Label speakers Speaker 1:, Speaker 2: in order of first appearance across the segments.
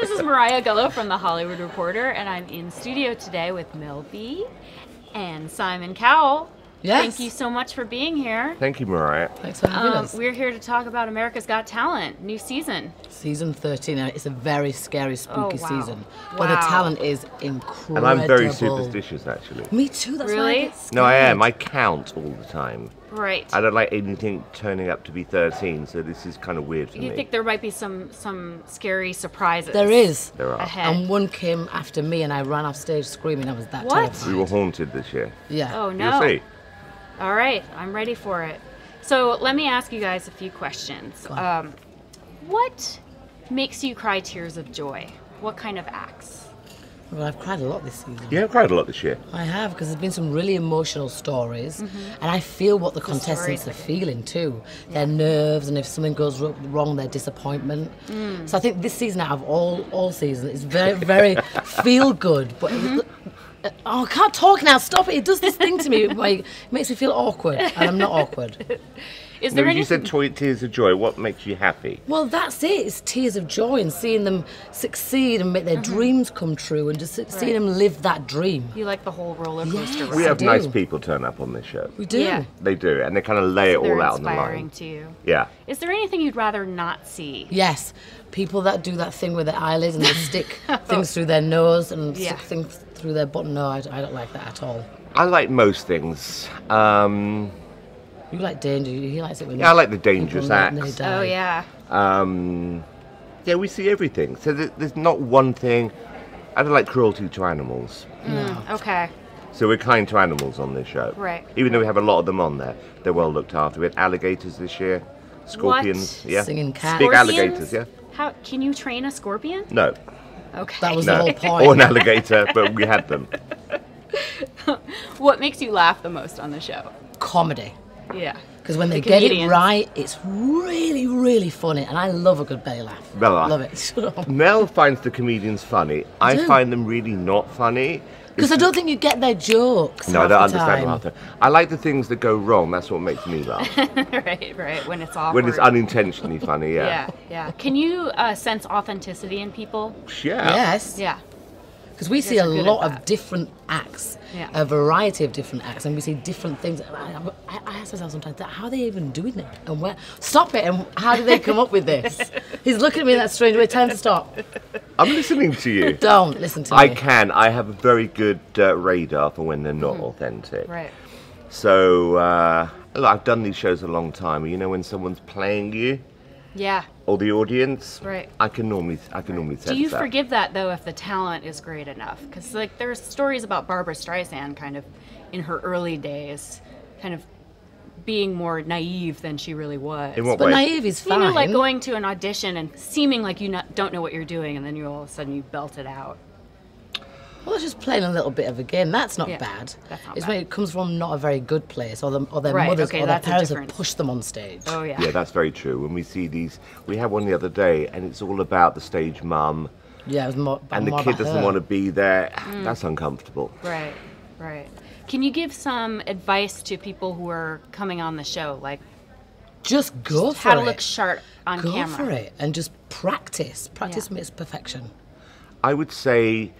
Speaker 1: This is Mariah Gullo from The Hollywood Reporter, and I'm in studio today with Mel B and Simon Cowell.
Speaker 2: Yes.
Speaker 1: Thank you so much for being here.
Speaker 3: Thank you, Mariah.
Speaker 2: Thanks for having us.
Speaker 1: We're here to talk about America's Got Talent, new season.
Speaker 2: Season 13. It's a very scary, spooky
Speaker 1: wow.
Speaker 2: season. But the talent is incredible.
Speaker 3: And I'm very superstitious, actually.
Speaker 2: Me too. That's
Speaker 1: Really?
Speaker 2: why I get scared.
Speaker 3: No, I am. I count all the time.
Speaker 1: Right.
Speaker 3: I don't like anything turning up to be 13, so this is kind of weird for me.
Speaker 1: You think there might be some scary surprises?
Speaker 2: There is.
Speaker 3: There are.
Speaker 1: Ahead.
Speaker 2: And one came after me, and I ran off stage screaming. I was that
Speaker 1: What?
Speaker 2: terrified.
Speaker 3: We were haunted this year.
Speaker 2: Yeah.
Speaker 1: Oh, no.
Speaker 3: You'll see.
Speaker 1: All right, I'm ready for it. So let me ask you guys a few questions.
Speaker 2: Go on.
Speaker 1: What makes you cry tears of joy? What kind of acts?
Speaker 2: Well, I've cried a lot this season.
Speaker 3: Yeah, I've cried a lot this year.
Speaker 2: I have, because there's been some really emotional stories, and I feel what the contestants are
Speaker 1: stories,
Speaker 2: feeling too. Their nerves, and if something goes wrong, their disappointment. So I think this season, out of all seasons, is very, very feel good. But I can't talk now. Stop it! It does this thing to me. Like, it makes me feel awkward, and I'm not awkward.
Speaker 1: Is
Speaker 3: No,
Speaker 1: there
Speaker 3: you
Speaker 1: anything?
Speaker 3: said tears of joy. What makes you happy?
Speaker 2: Well, that's it. It's tears of joy and seeing them succeed and make their dreams come true, and just seeing them live that dream.
Speaker 1: You like the whole roller coaster
Speaker 2: Yes.
Speaker 1: ride?
Speaker 3: We have
Speaker 2: do.
Speaker 3: nice people turn up on this show.
Speaker 2: We do.
Speaker 1: Yeah.
Speaker 3: They do, and they kind of lay it
Speaker 1: They're
Speaker 3: all out on the
Speaker 1: inspiring
Speaker 3: line.
Speaker 1: to you.
Speaker 3: Yeah.
Speaker 1: Is there anything you'd rather not see?
Speaker 2: Yes, people that do that thing with their eyelids and they stick things through their nose and
Speaker 1: Yeah.
Speaker 2: stick things through their button. No, I don't like that at all.
Speaker 3: I like most things.
Speaker 2: You like danger. He likes it when
Speaker 3: Yeah, I like the dangerous
Speaker 2: people nearly
Speaker 3: acts.
Speaker 2: die.
Speaker 1: Oh yeah.
Speaker 3: Yeah, we see everything. So there's not one thing. I don't like cruelty to animals.
Speaker 1: Okay.
Speaker 3: So we're kind to animals on this show.
Speaker 1: Right.
Speaker 3: Even though we have a lot of them on there, they're well looked after. We had alligators this year, scorpions,
Speaker 1: What?
Speaker 3: yeah,
Speaker 2: Singing cats.
Speaker 3: big
Speaker 1: Scorpions?
Speaker 3: alligators, yeah.
Speaker 1: How can you train a scorpion?
Speaker 3: No,
Speaker 1: Okay.
Speaker 2: That was
Speaker 3: no,
Speaker 2: the whole point.
Speaker 3: or an alligator, but we had them.
Speaker 1: What makes you laugh the most on the show?
Speaker 2: Comedy.
Speaker 1: Yeah.
Speaker 2: Because when they
Speaker 1: The
Speaker 2: get it
Speaker 1: comedians.
Speaker 2: right, it's really, really funny. And I love a good belly laugh.
Speaker 3: Bella.
Speaker 2: Love it. Shut up.
Speaker 3: Mel finds the comedians funny. I
Speaker 2: do.
Speaker 3: find them really not funny.
Speaker 2: Because I don't think you get their jokes.
Speaker 3: No, I
Speaker 2: half
Speaker 3: don't
Speaker 2: the
Speaker 3: understand
Speaker 2: time.
Speaker 3: half the I like the things that go wrong. That's what makes me laugh.
Speaker 1: right. When it's awkward.
Speaker 3: When it's unintentionally funny,
Speaker 1: Yeah. Can you sense authenticity in people?
Speaker 3: Yeah.
Speaker 2: Yes.
Speaker 1: Yeah.
Speaker 2: Because we see
Speaker 1: guys
Speaker 2: a
Speaker 1: are good
Speaker 2: lot
Speaker 1: at
Speaker 2: of
Speaker 1: that.
Speaker 2: different acts,
Speaker 1: Yeah.
Speaker 2: a variety of different acts, and we see different things. I ask myself sometimes, how are they even doing it? And where? Stop it! And how did they come up with this? He's looking at me in that strange way. Time to stop.
Speaker 3: I'm listening to you.
Speaker 2: Don't listen to
Speaker 3: I
Speaker 2: me.
Speaker 3: can. I have a very good radar for when they're not authentic.
Speaker 1: Right.
Speaker 3: So, look, I've done these shows a long time. You know when someone's playing you
Speaker 1: Yeah.
Speaker 3: or the audience?
Speaker 1: Right.
Speaker 3: I can normally sense
Speaker 1: Do you
Speaker 3: that.
Speaker 1: forgive that though if the talent is great enough? Because like there's stories about Barbara Streisand kind of in her early days, kind of being more naive than she really was.
Speaker 3: In what
Speaker 2: But
Speaker 3: way?
Speaker 2: naive is
Speaker 1: You
Speaker 2: fine.
Speaker 1: know, like going to an audition and seeming like you don't know what you're doing, and then you all of a sudden you belt it out.
Speaker 2: Well, it's just playing a little bit of a game. That's not
Speaker 1: Yeah,
Speaker 2: bad.
Speaker 1: that's not
Speaker 2: It's
Speaker 1: bad.
Speaker 2: when it comes from not a very good place, or their
Speaker 1: Right,
Speaker 2: mothers
Speaker 1: okay,
Speaker 2: or their
Speaker 1: that's a
Speaker 2: parents have
Speaker 1: difference.
Speaker 2: pushed them on stage.
Speaker 1: Oh yeah.
Speaker 3: Yeah, that's very true. When we see these, we had one the other day, and it's all about the stage mum,
Speaker 2: Yeah, it was more.
Speaker 3: and the
Speaker 2: more
Speaker 3: kid
Speaker 2: about
Speaker 3: doesn't
Speaker 2: her.
Speaker 3: want to be there. That's uncomfortable.
Speaker 1: Right. Can you give some advice to people who are coming on the show, like
Speaker 2: Just go for
Speaker 1: how to
Speaker 2: it.
Speaker 1: look sharp on
Speaker 2: Go
Speaker 1: camera?
Speaker 2: for it and just practice. Practice
Speaker 1: Yeah.
Speaker 2: makes perfection.
Speaker 3: I would say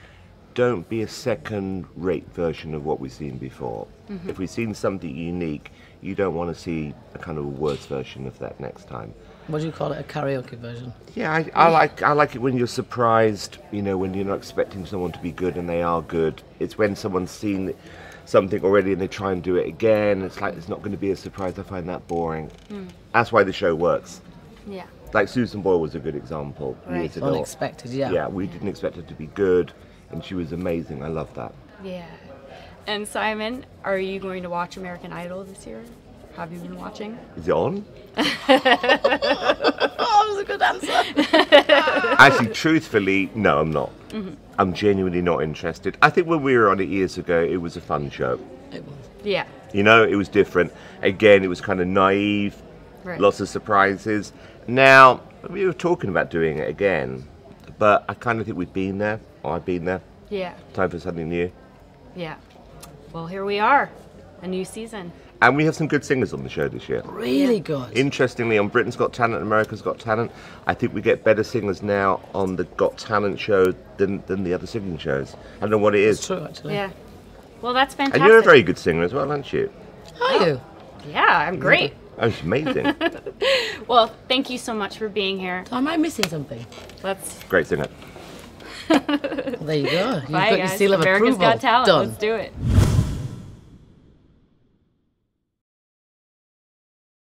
Speaker 3: don't be a second-rate version of what we've seen before. If we've seen something unique, you don't want to see a kind of a worse version of that next time.
Speaker 2: What do you call it? A karaoke version?
Speaker 3: Yeah, I like it when you're surprised, you know, when you're not expecting someone to be good and they are good. It's when someone's seen something already and they try and do it again. It's like it's not going to be a surprise. I find that boring. That's why the show works.
Speaker 1: Yeah.
Speaker 3: Like Susan Boyle was a good example years ago.
Speaker 2: Unexpected, yeah.
Speaker 3: Yeah, we didn't expect her to be good, and she was amazing. I love that.
Speaker 1: Yeah. And Simon, are you going to watch American Idol this year? Have you been watching?
Speaker 3: Is it on?
Speaker 2: Oh, that was a good answer.
Speaker 3: Actually, truthfully, no, I'm not. I'm genuinely not interested. I think when we were on it years ago, it was a fun show.
Speaker 2: It was.
Speaker 1: Yeah.
Speaker 3: You know, it was different. Again, it was kind of naive,
Speaker 1: Right.
Speaker 3: lots of surprises. Now, we were talking about doing it again, but I kind of think we've been there, or I've been there.
Speaker 1: Yeah.
Speaker 3: Time for something new.
Speaker 1: Yeah. Well, here we are. a new season.
Speaker 3: And we have some good singers on the show this year.
Speaker 2: Really good.
Speaker 3: Interestingly, on Britain's Got Talent, America's Got Talent, I think we get better singers now on the Got Talent show than the other singing shows. I don't know what it is.
Speaker 2: It's true, actually.
Speaker 1: Yeah. Well, that's fantastic.
Speaker 3: And you're a very good singer as well, aren't you?
Speaker 2: Are you?
Speaker 1: Yeah, I'm great.
Speaker 3: Oh, it's amazing.
Speaker 1: Well, thank you so much for being here.
Speaker 2: Am I missing something?
Speaker 1: Let's
Speaker 3: Great singer.
Speaker 2: There you go. You've
Speaker 1: bye,
Speaker 2: got your
Speaker 1: guys.
Speaker 2: seal of
Speaker 1: America's
Speaker 2: approval.
Speaker 1: Got Talent.
Speaker 2: Done.
Speaker 1: Let's do it.